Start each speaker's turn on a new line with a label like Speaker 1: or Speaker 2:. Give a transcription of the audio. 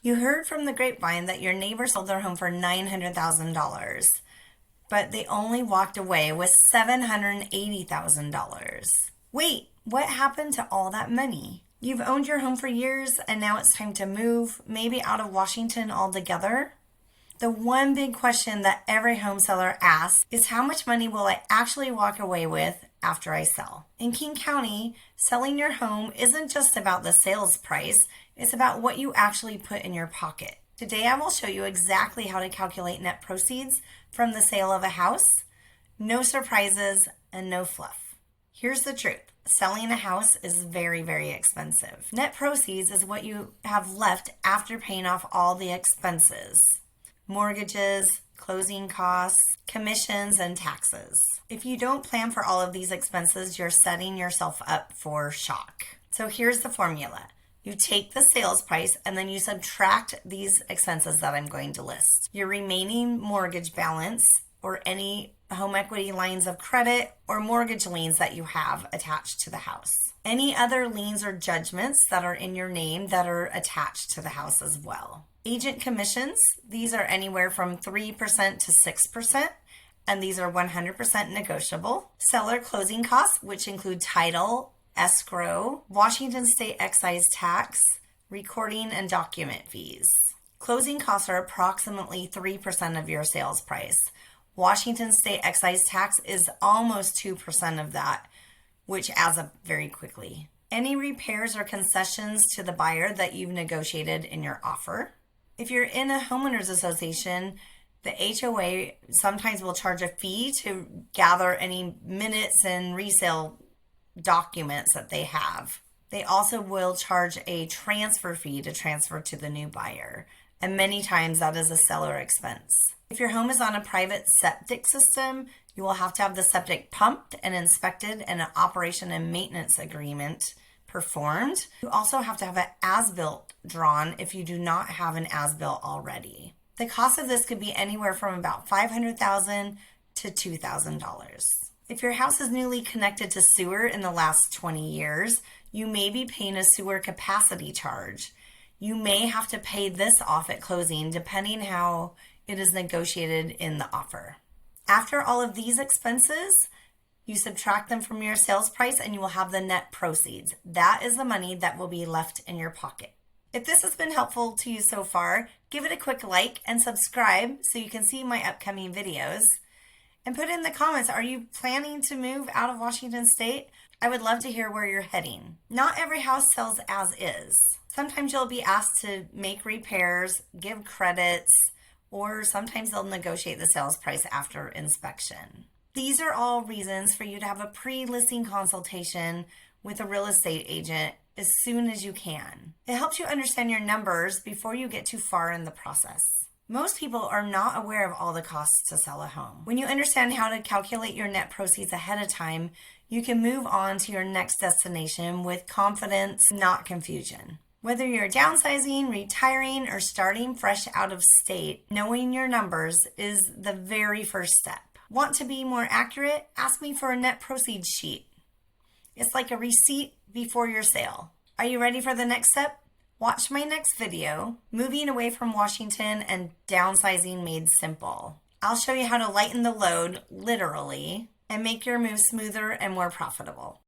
Speaker 1: You heard from the grapevine that your neighbor sold their home for $900,000, but they only walked away with $780,000. Wait, what happened to all that money? You've owned your home for years and now it's time to move, maybe out of Washington altogether? The one big question that every home seller asks is, how much money will I actually walk away with after I sell? In King County, selling your home isn't just about the sales price, it's about what you actually put in your pocket. Today I will show you exactly how to calculate net proceeds from the sale of a house. No surprises and no fluff. Here's the truth. Selling a house is very, very expensive. Net proceeds is what you have left after paying off all the expenses. Mortgages, closing costs, commissions, and taxes. If you don't plan for all of these expenses, you're setting yourself up for shock. So here's the formula. You take the sales price and then you subtract these expenses that I'm going to list. Your remaining mortgage balance or any home equity lines of credit or mortgage liens that you have attached to the house. Any other liens or judgments that are in your name that are attached to the house as well. Agent commissions, these are anywhere from 3% to 6%, and these are 100% negotiable. Seller closing costs, which include title, escrow, Washington state excise tax, recording, and document fees. Closing costs are approximately 3% of your sales price. Washington state excise tax is almost 2% of that, which adds up very quickly. Any repairs or concessions to the buyer that you've negotiated in your offer. If you're in a homeowners association, the HOA sometimes will charge a fee to gather any minutes and resale documents that they have. They also will charge a transfer fee to transfer to the new buyer, and many times that is a seller expense. If your home is on a private septic system, you will have to have the septic pumped and inspected and an operation and maintenance agreement performed. You also have to have an as-built drawn if you do not have an as-built already. The cost of this could be anywhere from about $500,000 to $2,000. If your house is newly connected to sewer in the last 20 years, you may be paying a sewer capacity charge. You may have to pay this off at closing depending how it is negotiated in the offer. After all of these expenses, you subtract them from your sales price and you will have the net proceeds. That is the money that will be left in your pocket. If this has been helpful to you so far, give it a quick like and subscribe so you can see my upcoming videos. And put in the comments, are you planning to move out of Washington state? I would love to hear where you're heading. Not every house sells as is. Sometimes you'll be asked to make repairs, give credits, or sometimes they'll negotiate the sales price after inspection. These are all reasons for you to have a pre-listing consultation with a real estate agent as soon as you can. It helps you understand your numbers before you get too far in the process. Most people are not aware of all the costs to sell a home. When you understand how to calculate your net proceeds ahead of time, you can move on to your next destination with confidence, not confusion. Whether you're downsizing, retiring, or starting fresh out of state, knowing your numbers is the very first step. Want to be more accurate? Ask me for a net proceeds sheet. It's like a receipt before your sale. Are you ready for the next step? Watch my next video, Moving Away from Washington and Downsizing Made Simple. I'll show you how to lighten the load, literally, and make your move smoother and more profitable.